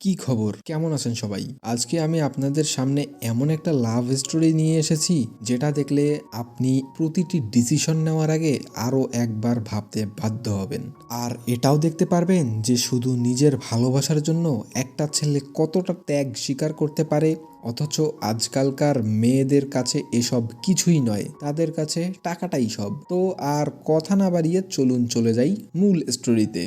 কি খবর? কেমন আছেন সবাই? আজকে আমি আপনাদের সামনে এমন একটা লাভ স্টোরি নিয়ে এসেছি যেটা দেখলে আপনি প্রতিটি ডিসিশন নেওয়ার আগে আরও একবার ভাবতে বাধ্য হবেন। আর এটাও দেখতে পারবেন যে শুধু নিজের ভালোবাসার জন্য একটা ছেলে কতটা ত্যাগ স্বীকার করতে পারে, অথচ আজকালকার মেয়েদের কাছে এসব কিছুই নয়, তাদের কাছে টাকাটাই সব। তো আর কথা না বাড়িয়ে চলুন চলে যাই মূল স্টোরিতে।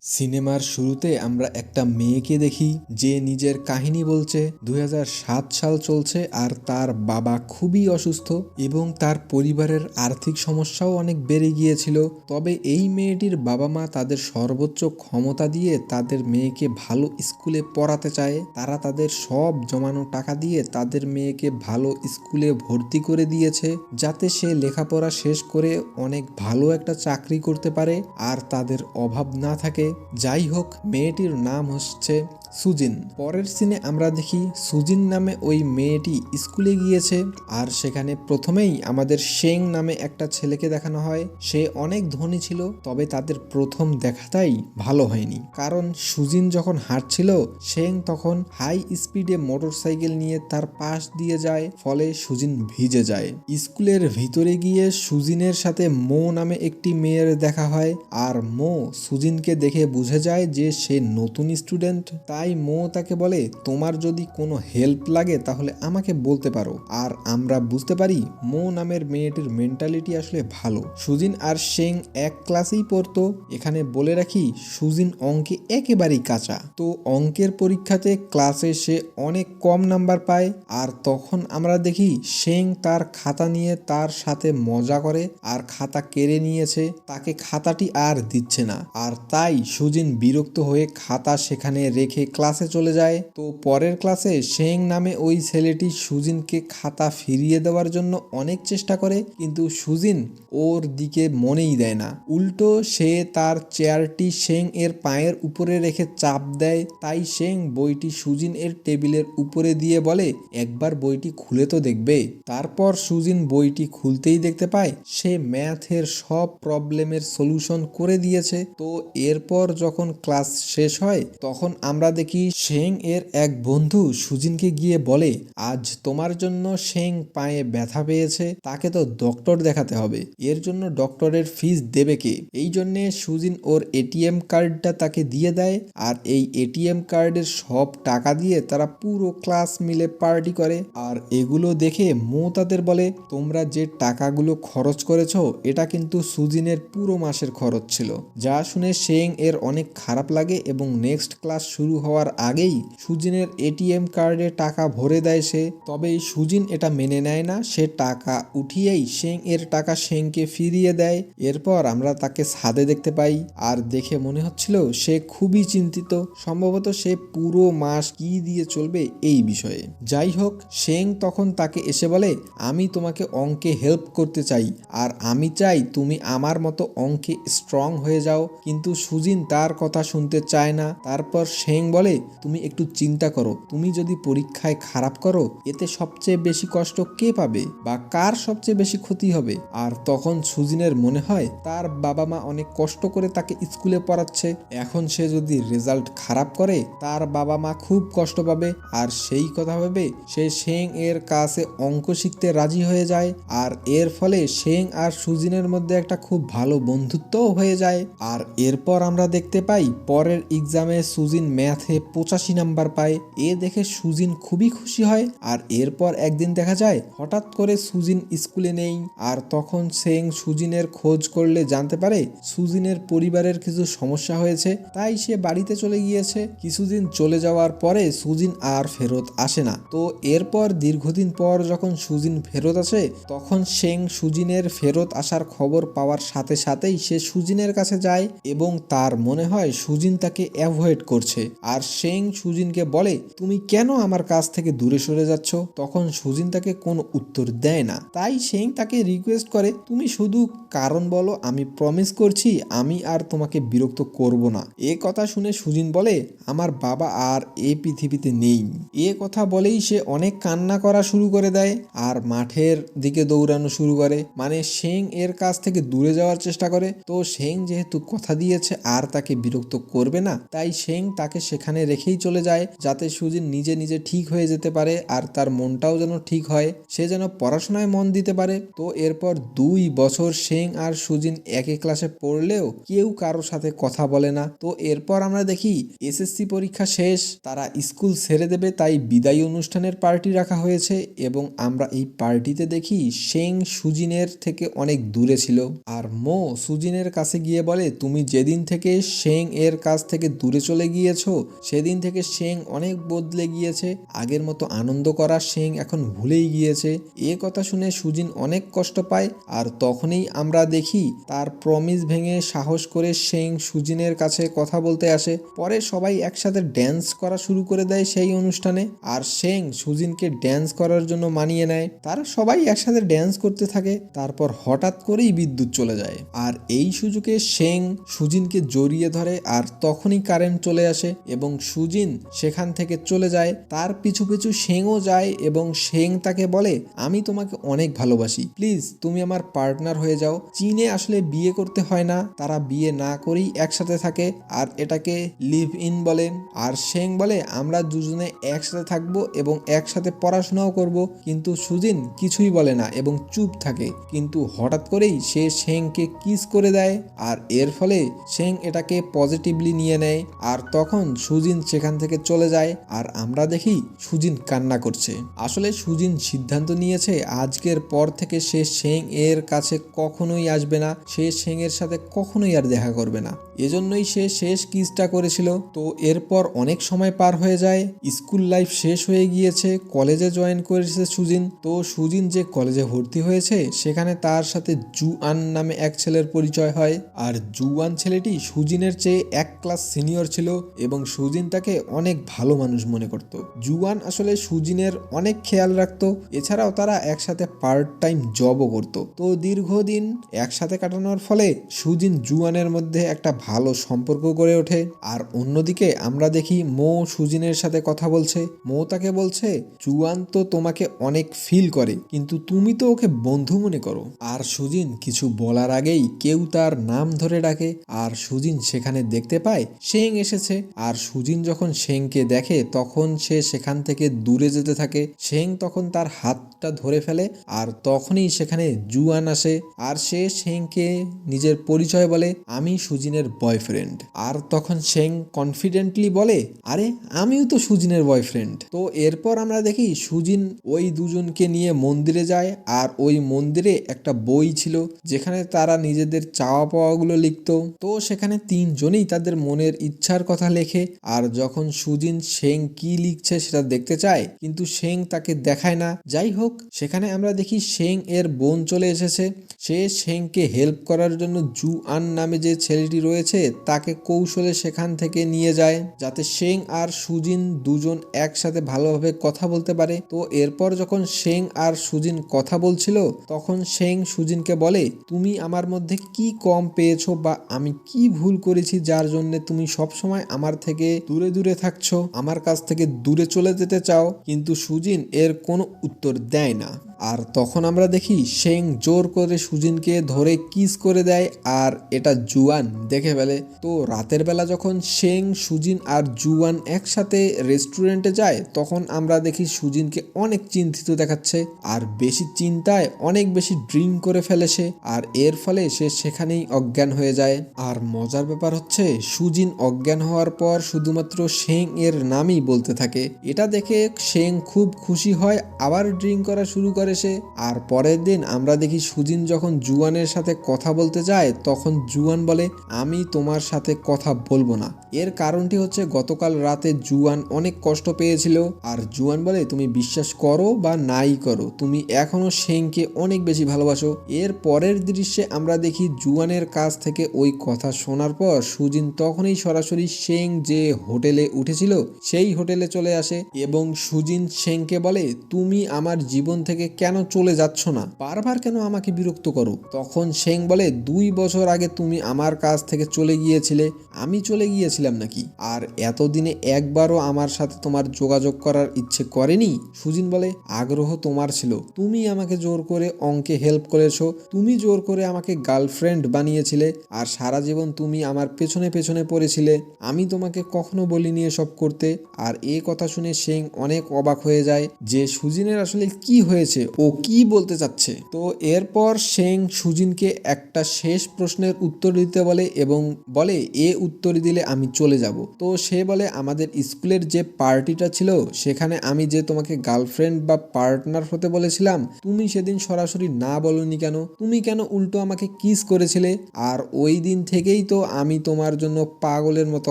সিনেমার শুরুতে আমরা একটা মেয়েকে দেখি যে নিজের কাহিনী বলছে। 2007 সাল চলছে আর তার বাবা খুবই অসুস্থ এবং তার পরিবারের আর্থিক সমস্যাও অনেক বেড়ে গিয়েছিল। তবে এই মেয়েটির বাবা মা তাদের সর্বোচ্চ ক্ষমতা দিয়ে তাদের মেয়েকে ভালো স্কুলে পড়াতে চায়। তারা তাদের সব জমানো টাকা দিয়ে তাদের মেয়েকে ভালো স্কুলে ভর্তি করে দিয়েছে যাতে সে লেখাপড়া শেষ করে অনেক ভালো একটা চাকরি করতে পারে আর তাদের অভাব না থাকে। যাই হোক, মেয়েটির নাম হচ্ছে সুজিন। পরের সিনে আমরা দেখি সুজিন নামে ওই মেয়েটি স্কুলে গিয়েছে আর সেখানে প্রথমেই আমাদের শেং নামে একটা ছেলেকে দেখানো হয়। সে অনেক ধনী ছিল, তবে তাদের প্রথম দেখাটাই ভালো হয়নি, কারণ সুজিন যখন হাঁটছিল শেং তখন হাই স্পিডে মোটরসাইকেল নিয়ে তার পাশ দিয়ে যায়, ফলে সুজিন ভিজে যায়। স্কুলের ভিতরে গিয়ে সুজিনের সাথে মো নামে একটি মেয়ের দেখা হয় আর মো সুজিনকে দেখে বুঝে যায় যে সে নতুন স্টুডেন্ট। তাই মো তাকে বলে, তোমার যদি কোনো হেল্প লাগে তাহলে আমাকে বলতে পারো। আর আমরা বুঝতে পারি মো নামের মেয়েটির মেন্টালিটি আসলে ভালো। সুজিন আর শেং এক ক্লাসেই পড়তো। এখানে বলে রাখি, সুজিন অঙ্কে একেবারেই কাঁচা। তো অঙ্কের পরীক্ষাতে ক্লাসে সে অনেক কম নাম্বার পায় আর তখন আমরা দেখি শেং তার খাতা নিয়ে তার সাথে মজা করে আর খাতা কেড়ে নিয়েছে। তাকে খাতাটি আর দিচ্ছে না আর তাই সুজিন বিরক্ত হয়ে খাতা সেখানে রেখে ক্লাসে চলে যায়। তো পরের ক্লাসে শেং নামে ওই ছেলেটি সুজিনকে খাতা ফিরিয়ে দেওয়ার জন্য অনেক চেষ্টা করে, কিন্তু সুজিন ওর দিকে মনেই দেয় না। উল্টো সে তার চেয়ারটি শেং এর পায়ের উপরে রেখে চাপ দেয়। তাই শেং বইটি সুজিন এর টেবিলের উপরে দিয়ে বলে, একবার বইটি খুলে তো দেখবে। তারপর সুজিন বইটি খুলতেই দেখতে পায় সে ম্যাথের সব প্রবলেমের সলিউশন করে দিয়েছে। তো এরপর যখন ক্লাস শেষ হয় তখন আমরা দেখি শেং এর এক বন্ধু সুজিনকে গিয়ে বলে, আজ তোমার জন্য শেং পায়ে ব্যথা পেয়েছে, তাকে তো ডক্টর দেখাতে হবে, এর জন্য ডক্টরের ফিস দেবে কে? এই জন্যে সুজিন ওর এটিএম কার্ডটা তাকে দিয়ে দেয় আর এই এটিএম কার্ডের সব টাকা দিয়ে তারা পুরো ক্লাস মিলে পার্টি করে। আর এগুলো দেখে মো তাদের বলে, তোমরা যে টাকাগুলো খরচ করেছো এটা কিন্তু সুজিনের পুরো মাসের খরচ ছিল। যা শুনে শেং এর অনেক খারাপ লাগে এবং নেক্সট ক্লাস শুরু হওয়ার আগেই সুজিনের এটিএম কার্ডে টাকা ভরে দেয় সে। তবে সুজিন এটা মেনে নেয় না, সে টাকা উঠিয়েই শেং এর টাকা শেংকে ফিরিয়ে দেয়। এরপর আমরা তাকে ছাদে দেখতে পাই আর দেখে মনে হচ্ছিল সে খুবই চিন্তিত, সম্ভবত সে পুরো মাস কি দিয়ে চলবে এই বিষয়ে। যাই হোক, শেং তখন তাকে এসে বলে, আমি তোমাকে অঙ্কে হেল্প করতে চাই আর আমি চাই তুমি আমার মতো অঙ্কে স্ট্রং হয়ে যাও। কিন্তু সুজিন তার কথা শুনতে চায় না। তারপর শেং বলে, তুমি একটু চিন্তা করো, তুমি যদি পরীক্ষায় খারাপ করো এতে সবচেয়ে বেশি কষ্ট কে পাবে বা কার সবচেয়ে বেশি ক্ষতি হবে? আর তখন সুজিনের মনে হয় তার বাবা মা অনেক কষ্ট করে তাকে স্কুলে পড়াচ্ছে, এখন সে যদি রেজাল্ট খারাপ করে তার বাবা মা খুব কষ্ট পাবে। আর সেই কথা ভেবে সে শেং এর কাছে অঙ্ক শিখতে রাজি হয়ে যায় আর এর ফলে শেং আর সুজিনের মধ্যে একটা খুব ভালো বন্ধুত্বও হয়ে যায়। আর এরপর আমরা দেখতে পাই পরের এক্সামে সুজিন ম্যাথে 85 নাম্বার পায়। এ দেখে সুজিন খুবই খুশি হয়। আর এরপর একদিন দেখা যায় হঠাৎ করে সুজিন স্কুলে নেই আর তখন শেং সুজিনের খোঁজ করলে জানতে পারে সুজিনের পরিবারের কিছু সমস্যা হয়েছে, তাই সে বাড়িতে চলে গিয়েছে। কিছুদিন চলে যাওয়ার পরে সুজিন আর ফেরত আসে না। তো এরপর দীর্ঘদিন পর যখন সুজিন ফেরত আসে তখন শেং সুজিনের ফেরত আসার খবর পাওয়ার সাথে সাথেই সে সুজিনের কাছে যায় এবং তার মনে হয় সুজিন তাকে অ্যাভয়েড করছে আর শেং সুজিনকে বলে তুমি কেন আমার কাছ থেকে দূরে সরে যাচ্ছ। তখন সুজিন তাকে কোনো উত্তর দেয় না, তাই শেং তাকে রিকোয়েস্ট করে তুমি শুধু কারণ বলো, আমি প্রমিস করছি আমি আর তোমাকে বিরক্ত করব না। এ কথা শুনে সুজিন বলে আমার বাবা আর এই পৃথিবীতে নেই। এ কথা বলেই সে অনেক কান্না করা শুরু করে দেয় আর মাঠের দিকে দৌড়ানো শুরু করে, মানে শেং এর কাছ থেকে দূরে যাওয়ার চেষ্টা করে। তো শেং যেহেতু কথা দিয়েছে আর তাকে বিরক্ত করবে না, তাই শেং তাকে সেখানে রেখেই চলে যায় যাতে সুজিন নিজে নিজে ঠিক হয়ে যেতে পারে আর তার মনটাও যেন ঠিক হয়, সে যেন পড়াশোনায় মন দিতে পারে। তো এরপর 2 বছর শেং আর সুজিন একই ক্লাসে পড়লেও কেউ কারোর সাথে কথা বলে না। তো এরপর আমরা দেখি এসএসসি পরীক্ষা শেষ, তারা স্কুল ছেড়ে দেবে, তাই বিদায়ী অনুষ্ঠানের পার্টি রাখা হয়েছে এবং আমরা এই পার্টিতে দেখি শেং সুজিনের থেকে অনেক দূরে ছিল। আর মো সুজিনের কাছে গিয়ে বলে তুমি যেদিন থেকে শেং এর কাছ থেকে দূরে চলে গিয়েছো সেদিন থেকে শেং অনেক বদলে গিয়েছে, আগের মতো আনন্দ করা শেং এখন ভুলেই গিয়েছে। এ কথা শুনে সুজিন অনেক কষ্ট পায় আর তখনই আমরা দেখি তার প্রমিস ভেঙে সাহস করে শেং সুজিনের কাছে কথা বলতে আসে। পরে সবাই একসাথে ড্যান্স করা শুরু করে দেয় সেই অনুষ্ঠানে আর শেং সুজিনকে ড্যান্স করার জন্য মানিয়ে নেয়। তারা সবাই একসাথে ড্যান্স করতে থাকে, তারপর হঠাৎ করেই বিদ্যুৎ চলে যায় আর এই সুযোগে শেং সুজিনকে জড়িয়ে ধরে আর তখনই কারেন্ট চলে আসে এবং সুজিন সেখান থেকে চলে যায়। তার পিছু পিছু শেংও যায় এবং শেং তাকে বলে আমি তোমাকে অনেক ভালোবাসি, প্লিজ তুমি আমার পার্টনার হয়ে যাও। চীনে আসলে বিয়ে করতে হয় না, তারা বিয়ে না করেই একসাথে থাকে আর এটাকে লিভ ইন বলে। আর শেং বলে আমরা দুজনে একসাথে থাকবো এবং একসাথে পড়াশোনাও করব, কিন্তু সুজিন কিছুই বলে না এবং চুপ থাকে। কিন্তু হঠাৎ করেই সে শেংকে কিস করে দেয় আর এর ফলে শেং এটাকে পজিটিভলি নিয়ে নেয় আর তখন সুজিন সেখান থেকে চলে যায় আর আমরা দেখি সুজিন কান্না করছে। আসলে সুজিন সিদ্ধান্ত নিয়েছে আজকের পর থেকে সে শেং এর কাছে কখনোই আসবে না, সে শেং এর সাথে কখনোই আর দেখা করবে না, এজন্যই সে শেষ কিসটা করেছিল। তো এরপর অনেক সময় পার হয়ে যায়, স্কুল লাইফ শেষ হয়ে গিয়েছে, কলেজে জয়েন করেছে সুজিন। তো সুজিন যে কলেজে ভর্তি হয়েছে সেখানে তার সাথে জুয়ান নামে এক ছেলের পরিচয় হয় আর জুয়ান ছেলেটি সুজিনের চেয়ে 1 ক্লাস সিনিয়র ছিল এবং সুজিন তাকে অনেক ভালো মানুষ মনে করত। জুয়ান আসলে সুজিনের অনেক খেয়াল রাখতো, এছাড়াও তারা একসাথে পার্ট টাইম জবও করত। তো দীর্ঘদিন একসাথে কাটানোর ফলে সুজিন জুয়ানের মধ্যে একটা ভালো সম্পর্ক গড়ে ওঠে। আর অন্যদিকে আমরা দেখি মো সুজিনের সাথে কথা বলছে, মো তাকে বলছে জুয়ান তো তোমাকে অনেক ফিল করে কিন্তু তুমি তো ওকে বন্ধু মনে করো। আর সুজিন কিছু বলার আগেই কেউ তার নাম ধরে ডাকে আর সুজিন সেখানে দেখতে পায় শেং এসেছে। আর সুজিন যখন শেংকে দেখে তখন সে সেখান থেকে দূরে যেতে থাকে। শেং তখন তার হাতটা ধরে ফেলে আর তখনই সেখানে জুয়ান আসে আর সে শেংকে নিজের পরিচয় বলে আমি সুজিনের বয়ফ্রেন্ড। আর তখন শেং কনফিডেন্টলি বলে আরে আমিও তো সুজিনের বয়ফ্রেন্ড। তো এরপর আমরা দেখি সুজিন ওই দুজনকে নিয়ে মন্দিরে যায় আর ওই মন্দিরে একটা বই ছিল যেখানে তারা নিজেদের চাওয়া পাওয়াগুলো লিখতো। তো সেখানে 3 জনেই তাদের মনের ইচ্ছার কথা লেখে আর যখন সুজিন শেং কি লিখছে সেটা দেখতে চায় কিন্তু শেং তাকে দেখায় না। যাই হোক, সেখানে আমরা দেখি শেং এর বোন চলে এসেছে, সে শেংকে হেল্প করার জন্য জুয়ান নামে যে ছেলেটি রয়েছে তাকে কৌশলে সেখান থেকে নিয়ে যায় যাতে শেং আর সুজিন দুজন একসাথে ভালোভাবে কথা বলতে পারে। তো এরপর যখন শেং আর সুজিন কথা বলছিল তখন শেং সুজিনকে বলে তুমি আমার মধ্যে কি কম পেয়েছো বা আমি কি ভুল করেছি যার জন্য তুমি সবসময় আমার থেকে দূরে দূরে থাকছো, আমার কাছ থেকে দূরে চলে যেতে চাও। কিন্তু সুজিন এর কোনো উত্তর দেয় না। আর তখন আমরা দেখি শেং জোর করে সুজিনকে ধরে কিস করে দেয় আর এটা জুয়ান দেখে ফেলে। তো রাতের বেলা যখন শেং সুজিন আর জুয়ান একসাথে রেস্টুরেন্টে যায় তখন আমরা দেখি সুজিনকে অনেক চিন্তিত দেখাচ্ছে আর বেশি চিন্তায় অনেক বেশি ড্রিঙ্ক করে ফেলে সে আর এর ফলে সে সেখানেই অজ্ঞান হয়ে যায়। আর মজার ব্যাপার হচ্ছে সুজিন অজ্ঞান হওয়ার পর শুধুমাত্র শেং এর নামই বলতে থাকে। এটা দেখে শেং খুব খুশি হয়, আবার ড্রিঙ্ক করা শুরু করে এসে। আর পরের দিন আমরা দেখি সুজিন যখন জুয়ানের সাথে কথা বলতে যায় তখন জুয়ান বলে আমি তোমার সাথে কথা বলবো না। এর কারণটি হচ্ছে গতকাল রাতে জুয়ান অনেক কষ্ট পেয়েছিল। আর জুয়ান বলে তুমি বিশ্বাস করো বা নাই করো, তুমি এখনো শেংকে অনেক বেশি ভালোবাসো। এর পরের দৃশ্যে আমরা দেখি জুয়ানের কাছ থেকে ওই কথা শোনার পর সুজিন তখনই সরাসরি শেং যে হোটেলে উঠেছিল সেই হোটেলে চলে আসে এবং সুজিন শেংকে বলে তুমি আমার জীবন থেকে কেন চলে যাচ্ছ না, বারবার কেন আমাকে বিরক্ত করো। তখন শেং বলে 2 বছর আগে তুমি আমার কাছ থেকে চলে গিয়েছিলে, আমি চলে গিয়েছিলাম নাকি? আর এতদিনে একবারও আমার সাথে তোমার যোগাযোগ করার ইচ্ছে করেনি? সুজিন বলে আগ্রহ তোমার ছিল, তুমি আমাকে জোর করে অঙ্কে হেল্প করেছো, তুমি জোর করে আমাকে গার্লফ্রেন্ড বানিয়েছিলে, আর সারা জীবন তুমি আমার পেছনে পেছনে পড়েছিলে, আমি তোমাকে কখনো বলিনি এসব করতে। আর এই কথা শুনে শেং অনেক অবাক হয়ে যায় যে সুজিনের আসলে কি হয়েছে, ও কি বলতে চাচ্ছে। তো এরপর শেং সুজিনকে একটা শেষ প্রশ্নের উত্তর দিতে বলে এবং বলে এ উত্তর দিলে আমি চলে যাব। তো সে বলে আমাদের স্কুলের যে পার্টিটা ছিল সেখানে আমি যে তোমাকে গার্লফ্রেন্ড বা পার্টনার হতে বলেছিলাম, তুমি সেদিন সরাসরি না বলনি কেন? তুমি কেন উল্টো আমাকে কিস করেছিলে? আর ওই দিন থেকেই তো আমি তোমার জন্য পাগলের মতো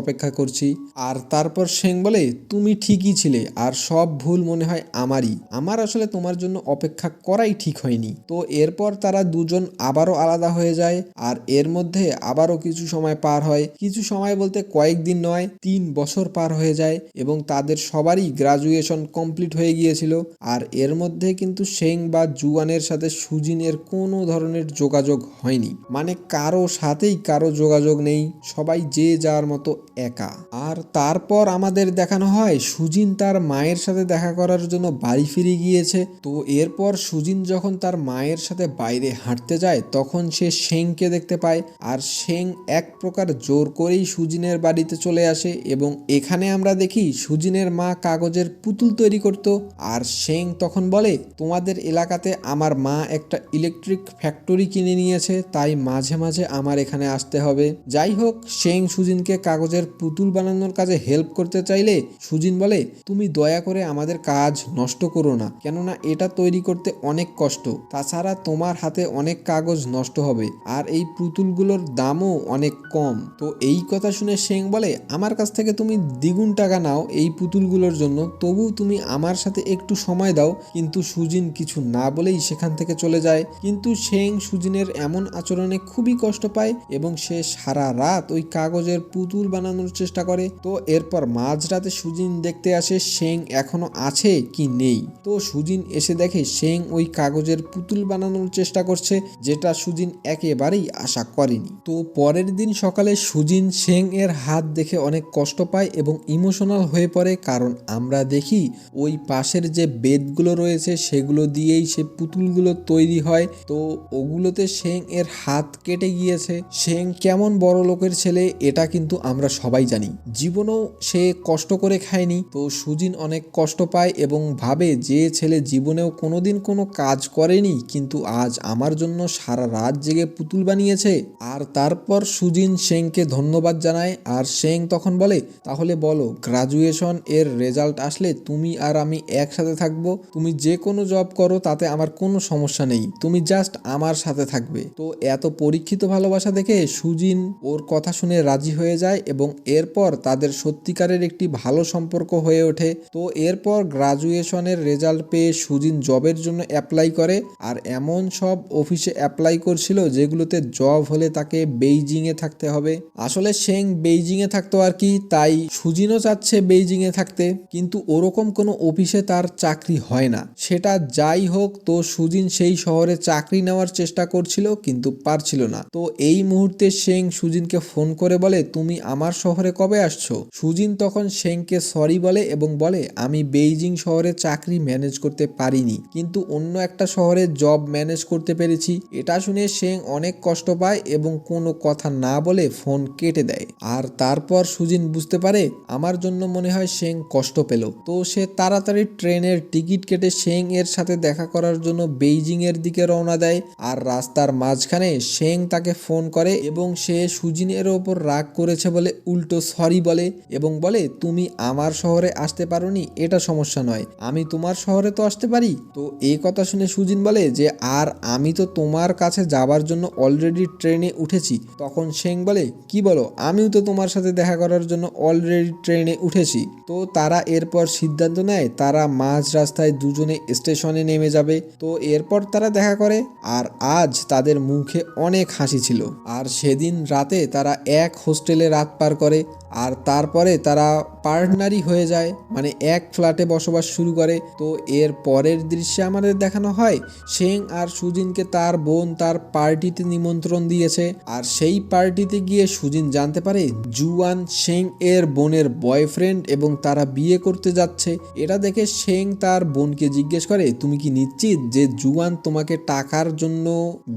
অপেক্ষা করছি। আর তারপর শেং বলে তুমি ঠিকই ছিলে, আর সব ভুল মনে হয় আমারই, আমার আসলে তোমার জন্য অপেক্ষা করাই ঠিক হয়নি। তো এরপর তারা দুজন আবারও আলাদা হয়ে যায়। আর এর মধ্যে আবারও কিছু সময় পার হয়, কিছু সময় বলতে কয়েকদিন নয়, 3 বছর পার হয়ে যায় এবং তাদের সবারই গ্রাজুয়েশন কমপ্লিট হয়ে গিয়েছিল। আর এর মধ্যে কিন্তু শেং বা জুয়ানের সাথে সুজিনের কোনো ধরনের যোগাযোগ হয়নি, মানে কারো সাথেই কারো যোগাযোগ নেই, সবাই যে যার মতো একা। আর তারপর আমাদের দেখানো হয় সুজিন তার মায়ের সাথে দেখা করার জন্য বাড়ি ফিরে গিয়েছে। তো এরপর সুজিন যখন তার মায়ের সাথে বাইরে হাঁটতে যায় তখন সে শেংকে দেখতে পায়। আর শেং এক প্রকার জোর করেই সুজিনের বাড়িতে চলে আসে এবং এখানে আমরা দেখি সুজিনের মা কাগজের পুতুল তৈরি করত। আর শেং তখন বলে তোমাদের এলাকাতে আমার মা একটা ইলেকট্রিক ফ্যাক্টরি কিনে নিয়েছে, তাই মাঝে মাঝে আমার এখানে আসতে হবে। যাই হোক, শেং সুজিনকে কাগজের পুতুল বানানোর কাজে হেল্প করতে চাইলে সুজিন বলে তুমি দয়া করে আমাদের কাজ নষ্ট করো না, কেননা এটা তৈরি করতে অনেক কষ্ট, তাছাড়া তোমার হাতে অনেক কাগজ নষ্ট হবে, আর এই পুতুলগুলোর দামও অনেক কম। তো এই কথা শুনে শেং বলে আমার কাছ থেকে তুমি দ্বিগুণ টাকা নাও এই পুতুলগুলোর জন্য, তবু তুমি আমার সাথে একটু সময় দাও। কিন্তু সুজিন কিছু না বলেই সেখান থেকে চলে যায়। কিন্তু শেং সুজিনের এমন আচরণে খুবই কষ্ট পায় এবং সে সারা রাত ওই কাগজের পুতুল বানানোর চেষ্টা করে। তো এরপর মাঝরাতে সুজিন দেখতে আসে শেং এখনো আছে কি নেই। তো সুজিন এসে দেখে শেং ওই কাগজের পুতুল বানানোর চেষ্টা করছে, যেটা সুজিন একেবারেই আশা করেনি। তো পরের দিন সকালে সুজিন শেং এর হাত দেখে অনেক কষ্ট পায় এবং ইমোশনাল হয়ে পড়ে, কারণ আমরা দেখি ওই পাশের যে বেদগুলো রয়েছে সেগুলো দিয়েই সে পুতুলগুলো তৈরি হয়। তো ওগুলোতে শেং এর হাত কেটে গিয়েছে। শেং কেমন বড় লোকের ছেলে এটা কিন্তু আমরা সবাই জানি, জীবনেও সে কষ্ট করে খায়নি। তো সুজিন অনেক কষ্ট পায় এবং ভাবে যে ছেলে জীবনেও কোনোদিন কোনো কাজ করেনি কিন্তু আজ আমার জন্য সারা রাত জেগে পুতুল বানিয়েছে। আর তারপর সুজিন শেংকে ধন্যবাদ জানায়। আর শেং তখন বলে তাহলে বলো গ্রাজুয়েশন এর রেজাল্ট আসলে তুমি আর আমি একসাথে থাকবো, তুমি যে কোনো জব করো তাতে আমার কোনো সমস্যা নেই, তুমি জাস্ট আমার সাথে থাকবে। তো এত পরীক্ষিত ভালোবাসা দেখে সুজিন ওর কথা শুনে রাজি হয়ে যায় এবং এরপর তাদের সত্যিকারের একটি ভালো সম্পর্ক হয়ে ওঠে। তো এরপর গ্রাজুয়েশনের রেজাল্ট পেয়ে সুজিন জবের জন্য অ্যাপ্লাই করে। আর এমন সব অফিসে অ্যাপ্লাই করছিল যেগুলোতে জব হলে তাকে বেইজিংয়ে থাকতে হবে। আসলে শেং বেইজিংয়ে থাকতো আর কি, তাই সুজিনও চাচ্ছে বেইজিংয়ে থাকতে, কিন্তু ওরকম কোনো অফিসে তার চাকরি হয় না। সেটা যাই হোক, তো সুজিন সেই শহরে চাকরি নেওয়ার চেষ্টা করছিল কিন্তু পারছিল না। তো এই মুহূর্তে শেং সুজিনকে ফোন করে বলে তুমি আমার শহরে কবে আসছো? সুজিন তখন শেংকে সরি বলে এবং বলে আমি বেইজিং শহরে চাকরি ম্যানেজ করতে পারিনি, কিন্তু অন্য একটা শহরে জব ম্যানেজ করতে পেরেছি। এটা শুনে শেং অনেক কষ্ট পায় এবং কোনো কথা না বলে ফোন কেটে দেয়। আর তারপর সুজিন বুঝতে পারে আমার জন্য মনে হয় শেং কষ্ট পেল। তো সে তাড়াতাড়ি ট্রেনের টিকিট কেটে শেং এর সাথে দেখা করার জন্য বেইজিং এর দিকে রওনা দেয়। আর রাস্তার মাঝখানে শেং তাকে ফোন করে এবং সে সুজিনের ওপর রাগ করেছে বলে উল্টো সরি বলে এবং বলে তুমি আমার শহরে আসতে পারোনি এটা সমস্যা নয়, আমি তোমার শহরে তো আসতে পারি। তো এই কথা শুনে সুজিন বলে যে আর আমি তো তোমার কাছে যাবার জন্য অলরেডি ট্রেনে উঠেছি। তখন শেং বলে কি বলো, আমিও তো তোমার সাথে দেখা করার জন্য অলরেডি ট্রেনে উঠেছি। তো তারা এরপর সিদ্ধান্ত নেয় তারা মাঝ রাস্তায় দুজনে স্টেশনে নেমে যাবে। তো এরপর তারা দেখা করে আর আজ তাদের মুখে অনেক হাসি ছিল। আর সেদিন রাতে তারা এক হোস্টেলে রাত পার করে আর তারপরে তারা পার্টনারই হয়ে যায়, মানে এক ফ্ল্যাটে বসবাস শুরু করে। তো এর পরের দৃশ্যে আমাদের দেখানো হয় শেং আর সুজিনকে তার বোন তার পার্টিতে নিমন্ত্রণ দিয়েছে। আর সেই পার্টিতে গিয়ে সুজিন জানতে পারে জুয়ান শেং এর বোনের বয়ফ্রেন্ড এবং তারা বিয়ে করতে যাচ্ছে। এটা দেখে শেং তার বোনকে জিজ্ঞেস করে তুমি কি নিশ্চিত যে জুয়ান তোমাকে টাকার জন্য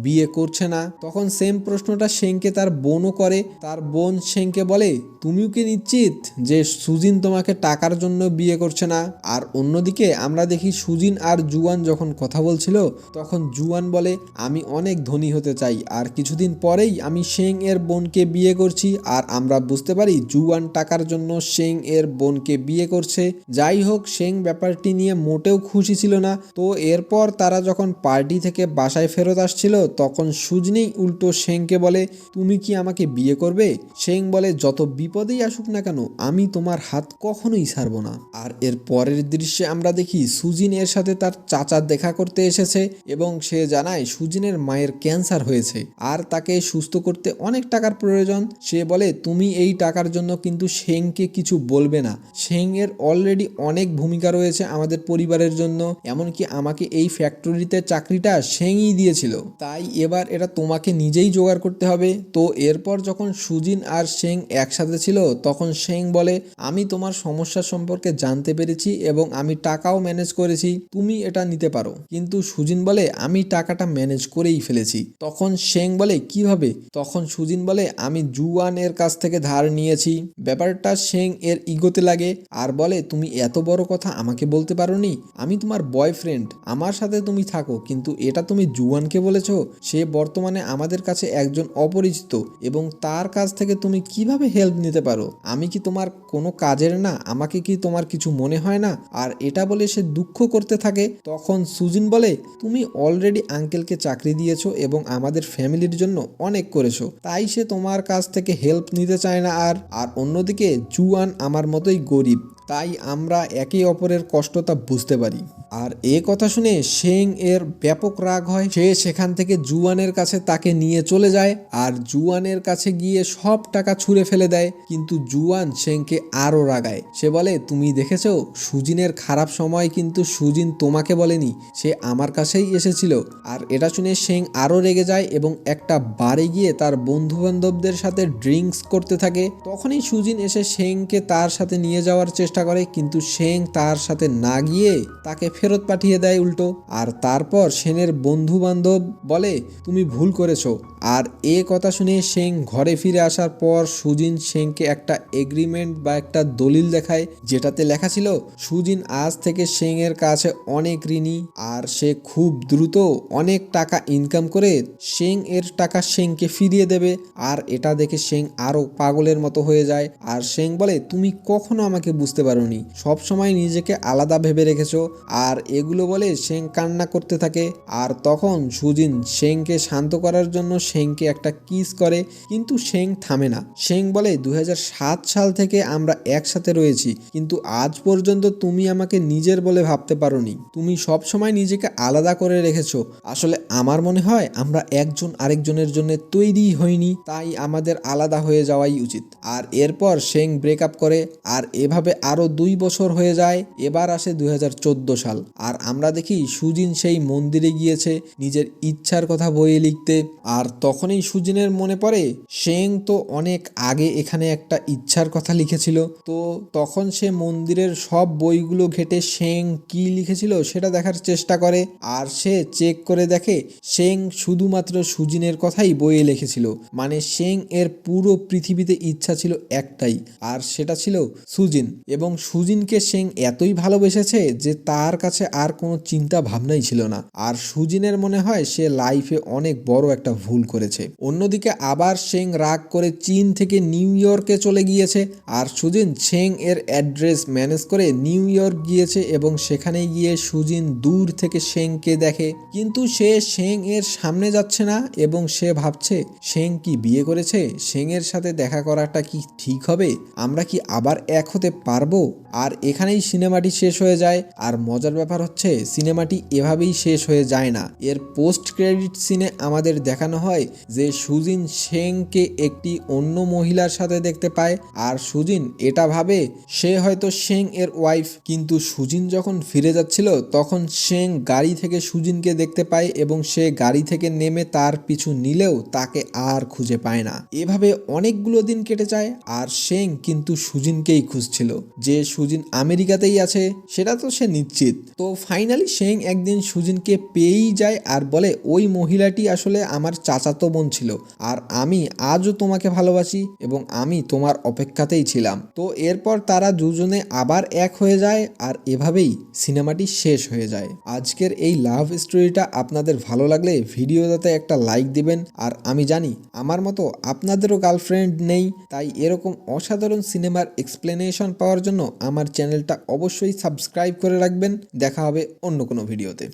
বিয়ে করছে না? তখন সেম প্রশ্নটা শেংকে তার বোনও করে। তার বোন শেংকে বলে তুমিও কি নিশ্চিত যে সুজিন তোমাকে টাকার জন্য বিয়ে করছে না? আর অন্যদিকে আমরা দেখি সুজিন আর জুয়ান যখন কথা বলছিল তখন জুয়ান বলে আমি অনেক ধনী হতে চাই আর কিছুদিন পরেই আমি শেং এর বোনকে বিয়ে করছি। আর আমরা বুঝতে পারি জুয়ান টাকার জন্য শেং এর বোনকে বিয়ে করছে। যাই হোক, শেং ব্যাপারটি নিয়ে মোটেও খুশি ছিল না। তো এরপর তারা যখন পার্টি থেকে বাসায় ফেরত আসছিল তখন সুজনেই উল্টো শেংকে বলে তুমি কি আমাকে বিয়ে করবে? শেং বলে যত বিপদেই আসুক না কেন আমি তোমার হাত কখনোই ছাড়বো না। আর এর পরের দৃশ্যে আমরা দেখি সুজিন এর সাথে তার চাচা দেখা করতে এসেছে এবং সে জানায় সুজিনের মায়ের ক্যান্সার হয়েছে আর তাকে সুস্থ করতে অনেক টাকার প্রয়োজন। সে বলে তুমি এই টাকার জন্য কিন্তু শেংকে কিছু বলবে না। শেং এর অলরেডি অনেক ভূমিকা রয়েছে আমাদের পরিবারের জন্য, এমনকি আমাকে এই ফ্যাক্টরিতে চাকরিটা শেংই দিয়েছিল, তাই এবার এটা তোমাকে নিজেই জোগাড় করতে হবে। তো এরপর যখন সুজিন আর শেং একসাথে ছিল তখন শেং বলে আমি তোমার সমস্যা সম্পর্কে জানতে পেরেছি এবং আমি টাকাও ম্যানেজ করেছি, তুমি এটা নিতে পারো। কিন্তু সুজিন বলে আমি টাকাটা ম্যানেজ করেই ফেলেছি। তখন শেং বলে কিভাবে? তখন সুজিন বলে আমি জুয়ান এর কাছ থেকে ধার নিয়েছি। ব্যাপারটা শেং এর ইগোতে লাগে আর বলে তুমি এত বড় কথা আমাকে বলতে পারোনি? আমি তোমার বয়ফ্রেন্ড, আমার সাথে তুমি থাকো, কিন্তু এটা তুমি জুয়ানকে বলেছো? সে বর্তমানে আমাদের কাছে একজন অপরিচিত এবং তার কাছ থেকে তুমি কিভাবে হেল্প নিতে পারো? আমি কি তোমার কোনো কাজের না? আমাকে কি তোমার কিছু মনে হয় না? আর এটা বলে সে দুঃখ করতে থাকে। তখন সুজিন বলে তুমি অলরেডি আঙ্কেলকে চাকরি দিয়েছো এবং আমাদের ফ্যামিলির জন্য অনেক করেছো, তাই সে তোমার কাছ থেকে হেল্প নিতে চায় না। আর অন্যদিকে জুয়ান আমার মতোই গরিব, তাই আমরা একে অপরের কষ্টটা বুঝতে পারি। আর এ কথা শুনে শেং এর ব্যাপক রাগ হয়। সে সেখান থেকে জুয়ানের কাছে তাকে নিয়ে চলে যায় আর জুয়ানের কাছে গিয়ে সব টাকা ছুঁড়ে ফেলে দেয়। কিন্তু জুয়ান শেংকে আরো রাগায়। সে বলে তুমি দেখেছো সুজিনের খারাপ সময় কিন্তু সুজিন তোমাকে বলেনি, সে আমার কাছেই এসেছিল। আর এটা শুনে শেং আরো রেগে যায় এবং একটা বারে গিয়ে তার বন্ধু বান্ধবদের সাথে ড্রিঙ্কস করতে থাকে। তখনই সুজিন এসে শেংকে তার সাথে নিয়ে যাওয়ার চেষ্টা করে, কিন্তু শেং তার সাথে না গিয়ে তাকে ফেরত পাঠিয়ে দেয় উল্টো। আর তারপর সেনের বন্ধু বান্ধব বলে তুমি ভুল করেছো। আর এ কথা শুনে শেং ঘরে ফিরে আসার পর সুজিন শেংকে একটা এগ্রিমেন্ট বা একটা দলিল দেখায়, যেটাতে লেখা ছিল সুজিন আজ থেকে শেং এর কাছে অনেক ঋণী আর সে খুব দ্রুত অনেক টাকা ইনকাম করে শেং এর টাকা শেংকে ফিরিয়ে দেবে। আর এটা দেখে শেং আরো পাগলের মতো হয়ে যায়। আর শেং বলে তুমি কখনো আমাকে বুঝতে পারোনি, সবসময় নিজেকে আলাদা ভেবে রেখেছো। আর এগুলো বলে শেং কান্না করতে থাকে। আর তখন সুজিন শেংকে শান্ত করার জন্য শেংকে একটা কিস করে, কিন্তু শেং থামে না। শেং বলে 2007 সাল থেকে আমরা একসাথে রয়েছি, কিন্তু আজ পর্যন্ত তুমি আমাকে নিজের বলে ভাবতে পারোনি, তুমি সবসময় নিজেকে আলাদা করে রেখেছো। আসলে আমার মনে হয় আমরা একজন আরেকজনের জন্য তৈরি হইনি, তাই আমাদের আলাদা হয়ে যাওয়াই উচিত। আর এরপর শেং ব্রেকআপ করে। আর এভাবে আরো 2 বছর হয়ে যায়। এবার আসে 2014 সাল আর আমরা দেখি সুজিন সেই মন্দিরে গিয়েছে নিজের ইচ্ছার কথা বইয়ে লিখতে। আর তখনই সুজিনের মনে পড়ে শেং তো অনেক আগে এখানে একটা ইচ্ছার কথা লিখেছিল। তো তখন সে মন্দিরের সব বইগুলো ঘেটে শেং কি লিখেছিল সেটা দেখার চেষ্টা করে। আর সে চেক করে দেখে শেং শুধুমাত্র সুজিনের কথাই বইয়ে লিখেছিল, মানে শেং এর পুরো পৃথিবীতে ইচ্ছা ছিল একটাই, আর সেটা ছিল সুজিন। এবং এবং সুজিনকে শেং এতই ভালোবেসেছে যে তার কাছে আর কোনো চিন্তা ভাবনাই ছিল না। আর সুজিনের মনে হয় সে লাইফে অনেক বড় একটা ভুল করেছে। অন্যদিকে আবার শেং রাগ করে চীন থেকে নিউ ইয়র্কে চলে গিয়েছে আর সুজিন শেং এর অ্যাড্রেস ম্যানেজ করে নিউ ইয়র্ক গিয়েছে এবং সেখানে গিয়ে সুজিন দূর থেকে শেংকে দেখে, কিন্তু সে শেং এর সামনে যাচ্ছে না এবং সে ভাবছে শেং কি বিয়ে করেছে, শেং এর সাথে দেখা করাটা কি ঠিক হবে, আমরা কি আবার এক হতে পারবো। আর এখানেই সিনেমাটি শেষ হয়ে যায়। আর মজার ব্যাপার হচ্ছে সিনেমাটি এভাবেই শেষ হয়ে যায় না, এর পোস্ট ক্রেডিট সিনে আমাদের দেখানো হয় যে সুজিন শেংকে একটি অন্য মহিলার সাথে দেখতে পায় আর সুজিন এটা ভাবে সে হয়তো শেং এর ওয়াইফ। কিন্তু সুজিন যখন ফিরে যাচ্ছিল তখন শেং গাড়ি থেকে সুজিনকে দেখতে পায় এবং সে গাড়ি থেকে নেমে তার পিছু নিলেও তাকে আর খুঁজে পায় না। এভাবে অনেকগুলো দিন কেটে যায় আর শেং কিন্তু সুজিনকেই খুঁজছিল। যে সুজিন আমেরিকাতেই আছে সেটা তো সে নিশ্চিত। তো ফাইনালি শেং একদিন সুজিনকে পেয়েই যায় আর বলে ওই মহিলাটি আসলে আমার চাচাতো বোন ছিল আর আমি আজও তোমাকে ভালোবাসি এবং আমি তোমার অপেক্ষাতেই ছিলাম। তো এরপর তারা দুজনে আবার এক হয়ে যায় আর এভাবেই সিনেমাটি শেষ হয়ে যায়। আজকের এই লাভ স্টোরিটা আপনাদের ভালো লাগলে ভিডিওটাতে একটা লাইক দিবেন। আর আমি জানি আমার মতো আপনাদেরও গার্লফ্রেন্ড নেই, তাই এরকম অসাধারণ সিনেমার এক্সপ্লেনেশন পাওয়ার জন্য আমার চ্যানেলটা অবশ্যই সাবস্ক্রাইব করে রাখবেন। দেখা হবে অন্য কোনো ভিডিওতে।